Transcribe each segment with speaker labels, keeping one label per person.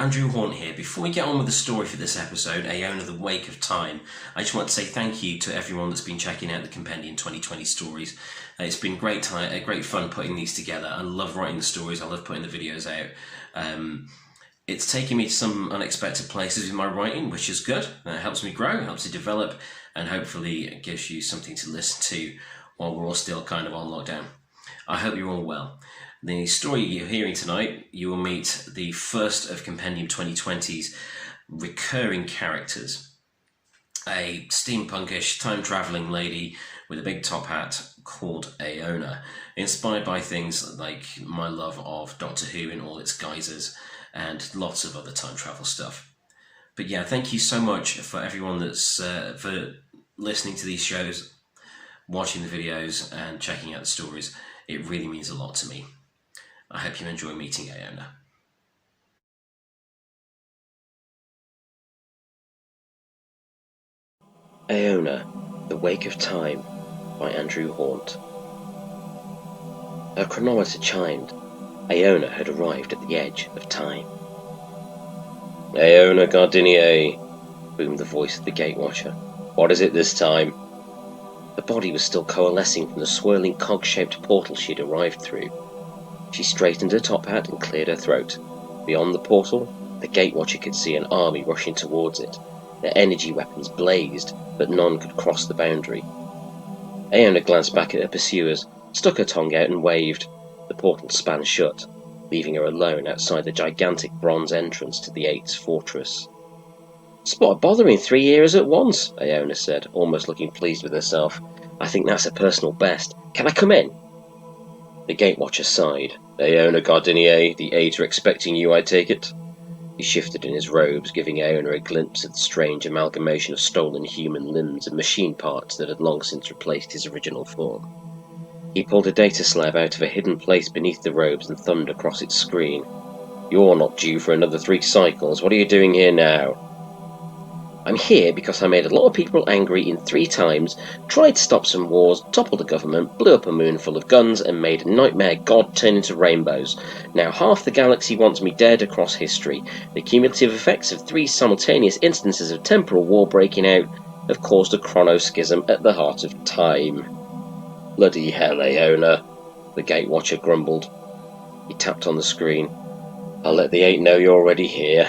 Speaker 1: Andrew Hawnt here. Before we get on with the story for this episode, Aeona, The Wake of Time, I just want to say thank you to everyone that's been checking out the Compendium 2020 stories. It's been great fun putting these together. I love writing the stories, I love putting the videos out. It's taken me to some unexpected places with my writing, which is good. It helps me grow, it helps me develop, and hopefully it gives you something to listen to while we're all still kind of on lockdown. I hope you're all well. The story you're hearing tonight, you will meet the first of Compendium 2020's recurring characters. A steampunkish, time-travelling lady with a big top hat called Aeona, inspired by things like my love of Doctor Who in all its guises and lots of other time travel stuff. But yeah, thank you so much for everyone that's for listening to these shows, watching the videos and checking out the stories. It really means a lot to me. I hope you enjoy meeting Aeona.
Speaker 2: Aeona, The Wake of Time by Andrew Hawnt. Her chronometer chimed. Aeona had arrived at the edge of time. "Aeona Gardinier," boomed the voice of the gatewatcher. "What is it this time?" The body was still coalescing from the swirling cog-shaped portal she'd arrived through. She straightened her top hat and cleared her throat. Beyond the portal, the gatewatcher could see an army rushing towards it. Their energy weapons blazed, but none could cross the boundary. Aeona glanced back at her pursuers, stuck her tongue out and waved. The portal span shut, leaving her alone outside the gigantic bronze entrance to the Eight's fortress. "Spot bothering 3 years at once," Aeona said, almost looking pleased with herself. "I think that's a personal best. Can I come in?" The gatewatcher sighed. "Aeona Gardinier, the Eight are expecting you, I take it?" He shifted in his robes, giving Aeona a glimpse of the strange amalgamation of stolen human limbs and machine parts that had long since replaced his original form. He pulled a data slab out of a hidden place beneath the robes and thumbed across its screen. "You're not due for another 3 cycles. What are you doing here now?" "I'm here because I made a lot of people angry in 3 times, tried to stop some wars, toppled a government, blew up a moon full of guns, and made a nightmare god turn into rainbows. Now half the galaxy wants me dead across history. The cumulative effects of 3 simultaneous instances of temporal war breaking out have caused a chronoschism at the heart of time." "Bloody hell, Aeona," the gatewatcher grumbled. He tapped on the screen. "I'll let the Eight know you're already here."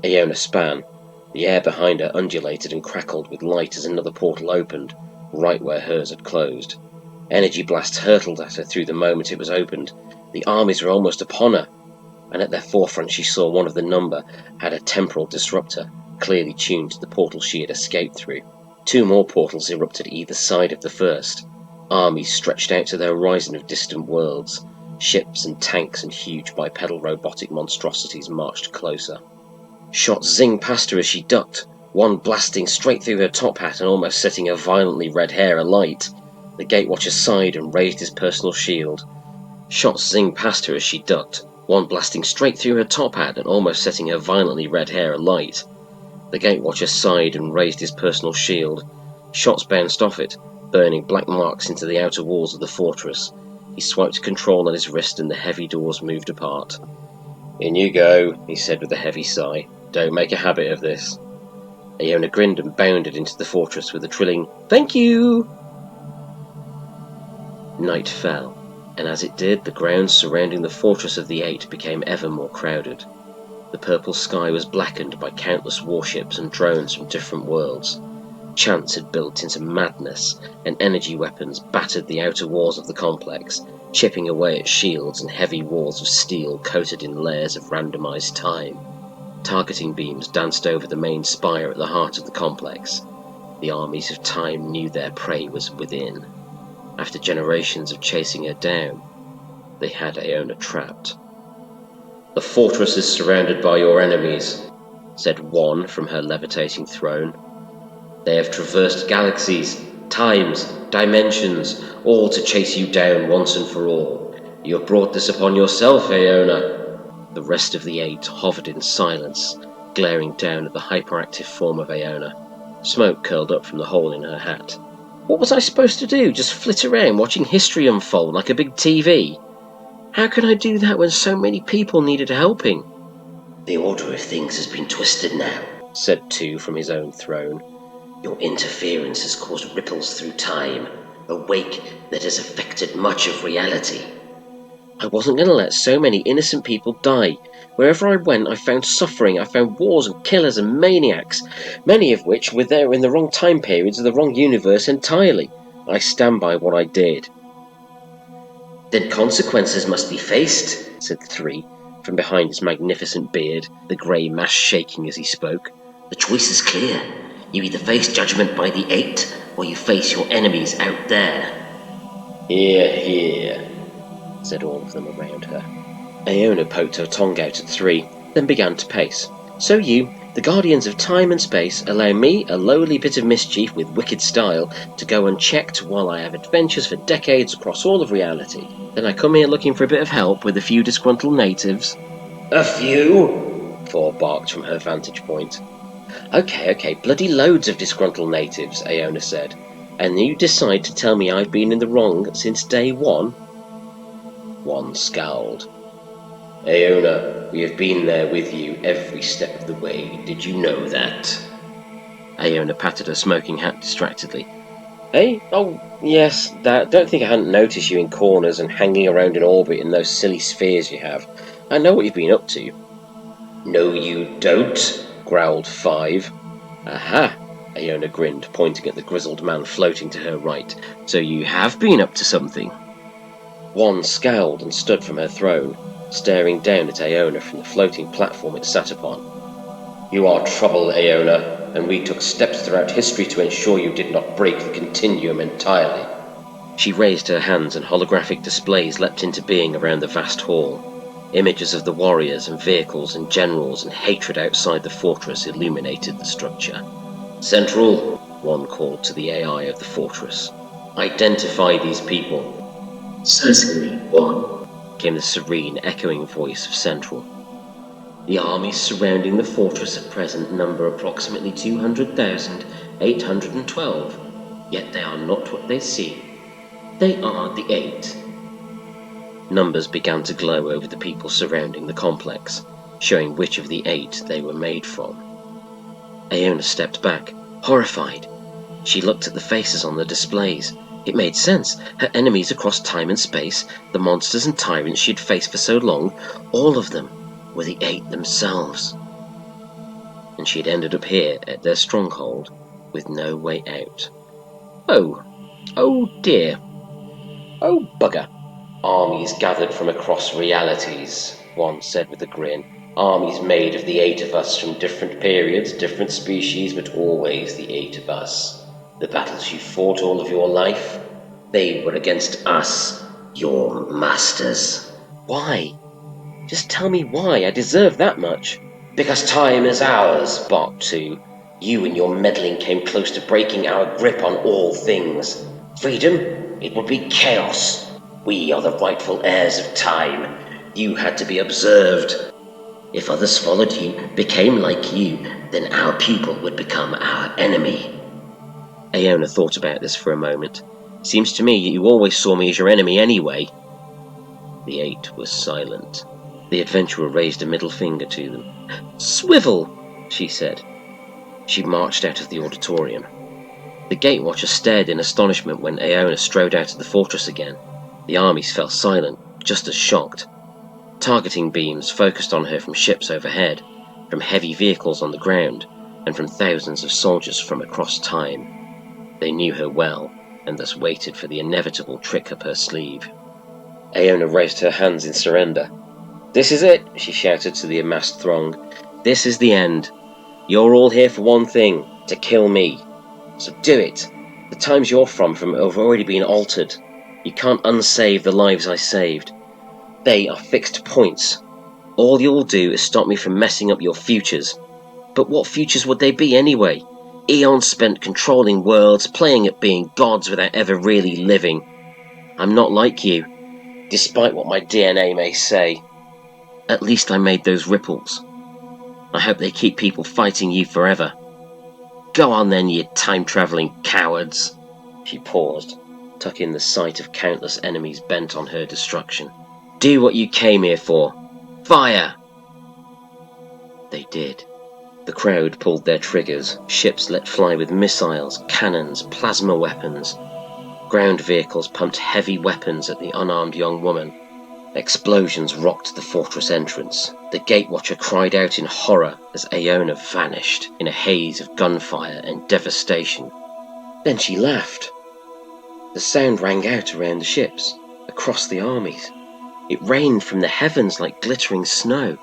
Speaker 2: Aeona span. The air behind her undulated and crackled with light as another portal opened, right where hers had closed. Energy blasts hurtled at her through the moment it was opened. The armies were almost upon her, and at their forefront she saw one of the number had a temporal disruptor, clearly tuned to the portal she had escaped through. 2 more portals erupted either side of the first. Armies stretched out to the horizon of distant worlds. Ships and tanks and huge bipedal robotic monstrosities marched closer. Shots zinged past her as she ducked, one blasting straight through her top hat and almost setting her violently red hair alight. The gatewatcher sighed and raised his personal shield. Shots zinged past her as she ducked, one blasting straight through her top hat and almost setting her violently red hair alight. The gatewatcher sighed and raised his personal shield. Shots bounced off it, burning black marks into the outer walls of the fortress. He swiped control on his wrist and the heavy doors moved apart. "In you go," he said with a heavy sigh. "Don't make a habit of this." Aeona grinned and bounded into the fortress with a trilling, "Thank you!" Night fell, and as it did, the grounds surrounding the fortress of the Eight became ever more crowded. The purple sky was blackened by countless warships and drones from different worlds. Chance had built into madness, and energy weapons battered the outer walls of the complex, chipping away at shields and heavy walls of steel coated in layers of randomized time. Targeting beams danced over the main spire at the heart of the complex. The armies of time knew their prey was within. After generations of chasing her down, they had Aeona trapped. "The fortress is surrounded by your enemies," said one from her levitating throne. "They have traversed galaxies, times, dimensions, all to chase you down once and for all. You have brought this upon yourself, Aeona." The rest of the Eight hovered in silence, glaring down at the hyperactive form of Aeona. Smoke curled up from the hole in her hat. What was I supposed to do? Just flit around watching history unfold like a big TV? How could I do that when so many people needed helping? The order of things has been twisted now, said two from his own throne. Your interference has caused ripples through time, a wake that has affected much of reality. I wasn't going to let so many innocent people die. Wherever I went, I found suffering, I found wars and killers and maniacs, many of which were there in the wrong time periods of the wrong universe entirely. I stand by what I did. Then consequences must be faced, said three, from behind his magnificent beard, the grey mass shaking as he spoke. The choice is clear. You either face judgment by the eight, or you face your enemies out there. Hear, hear, said all of them around her. Aeona poked her tongue out at three, then began to pace. So you, the guardians of time and space, allow me, a lowly bit of mischief with wicked style, to go unchecked while I have adventures for decades across all of reality. Then I come here looking for a bit of help with a few disgruntled natives. A few? Thor barked from her vantage point. Okay, bloody loads of disgruntled natives, Aeona said. And you decide to tell me I've been in the wrong since day one? One scowled. Aeona, we have been there with you every step of the way. Did you know that? Aeona patted her smoking hat distractedly. Hey? Oh, yes, that. Don't think I hadn't noticed you in corners and hanging around in orbit in those silly spheres you have. I know what you've been up to. No, you don't, growled Five. Aha, Aeona grinned, pointing at the grizzled man floating to her right. So you have been up to something. One scowled and stood from her throne, staring down at Aeona from the floating platform it sat upon. You are trouble, Aeona, and we took steps throughout history to ensure you did not break the Compendium entirely. She raised her hands and holographic displays leapt into being around the vast hall. Images of the warriors and vehicles and generals and hatred outside the fortress illuminated the structure. Central, one called to the AI of the fortress. Identify these people. Certainly, one, came the serene, echoing voice of Central. The armies surrounding the fortress at present number approximately 200,812, yet they are not what they seem. They are the eight. Numbers began to glow over the people surrounding the complex, showing which of the eight they were made from. Aeona stepped back, horrified. She looked at the faces on the displays. It made sense. Her enemies across time and space, the monsters and tyrants she had faced for so long, all of them were the eight themselves. And she had ended up here at their stronghold with no way out. Oh dear. Oh bugger. Armies gathered from across realities, one said with a grin. Armies made of the eight of us from different periods, different species, but always the eight of us. The battles you fought all of your life, they were against us, your masters. Why? Just tell me why. I deserve that much. Because time is ours, barked two. You and your meddling came close to breaking our grip on all things. Freedom? It would be chaos. We are the rightful heirs of time. You had to be observed. If others followed you, became like you, then our pupil would become our enemy. Aeona thought about this for a moment. Seems to me you always saw me as your enemy anyway. The eight was silent. The adventurer raised a middle finger to them. Swivel, she said. She marched out of the auditorium. The gatewatcher stared in astonishment when Aeona strode out of the fortress again. The armies fell silent, just as shocked. Targeting beams focused on her from ships overhead, from heavy vehicles on the ground, and from thousands of soldiers from across time. They knew her well, and thus waited for the inevitable trick up her sleeve. Aeona raised her hands in surrender. This is it, she shouted to the amassed throng. This is the end. You're all here for one thing, to kill me. So do it. The times you're from have already been altered. You can't unsave the lives I saved. They are fixed points. All you'll do is stop me from messing up your futures. But what futures would they be anyway? Eons spent controlling worlds, playing at being gods without ever really living. I'm not like you, despite what my DNA may say. At least I made those ripples. I hope they keep people fighting you forever. Go on then, you time-travelling cowards. She paused, tuck in the sight of countless enemies bent on her destruction. Do what you came here for. Fire! They did. The crowd pulled their triggers, ships let fly with missiles, cannons, plasma weapons. Ground vehicles pumped heavy weapons at the unarmed young woman. Explosions rocked the fortress entrance. The gatewatcher cried out in horror as Aeona vanished in a haze of gunfire and devastation. Then she laughed. The sound rang out around the ships, across the armies. It rained from the heavens like glittering snow.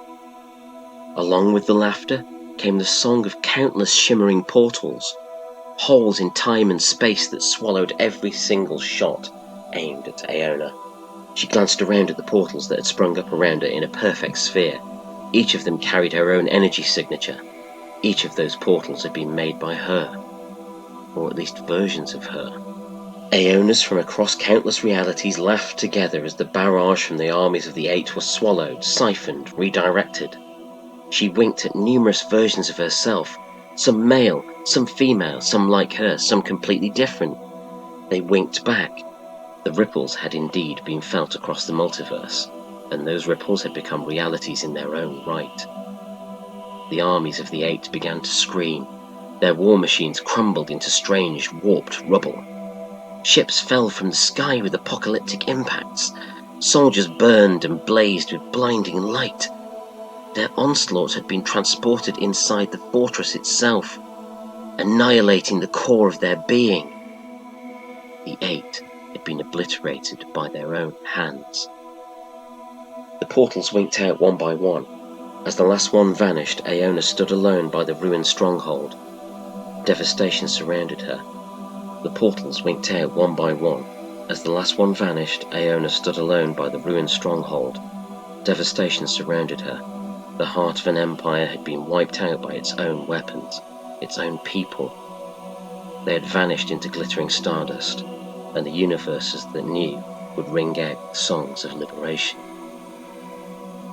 Speaker 2: Along with the laughter came the song of countless shimmering portals, holes in time and space that swallowed every single shot aimed at Aeona. She glanced around at the portals that had sprung up around her in a perfect sphere. Each of them carried her own energy signature. Each of those portals had been made by her, or at least versions of her. Aeonas from across countless realities laughed together as the barrage from the armies of the Eight was swallowed, siphoned, redirected. She winked at numerous versions of herself, some male, some female, some like her, some completely different. They winked back. The ripples had indeed been felt across the multiverse, and those ripples had become realities in their own right. The armies of the Eight began to scream. Their war machines crumbled into strange, warped rubble. Ships fell from the sky with apocalyptic impacts. Soldiers burned and blazed with blinding light. Their onslaught had been transported inside the fortress itself, annihilating the core of their being. The Eight had been obliterated by their own hands. The portals winked out one by one. As the last one vanished, Aeona stood alone by the ruined stronghold. Devastation surrounded her. The portals winked out one by one. As the last one vanished, Aeona stood alone by the ruined stronghold. Devastation surrounded her. The heart of an empire had been wiped out by its own weapons, its own people. They had vanished into glittering stardust, and the universes that knew would ring out songs of liberation.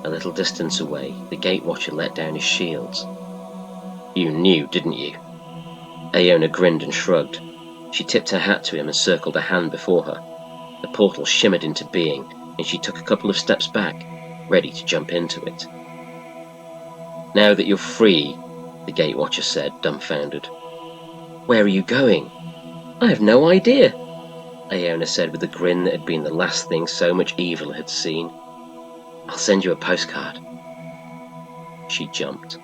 Speaker 2: A little distance away, the gatewatcher let down his shields. "You knew, didn't you?" Aeona grinned and shrugged. She tipped her hat to him and circled a hand before her. The portal shimmered into being, and she took a couple of steps back, ready to jump into it. "Now that you're free," the gatewatcher said, dumbfounded. "Where are you going?" "I have no idea," Aeona said with a grin that had been the last thing so much evil had seen. "I'll send you a postcard." She jumped.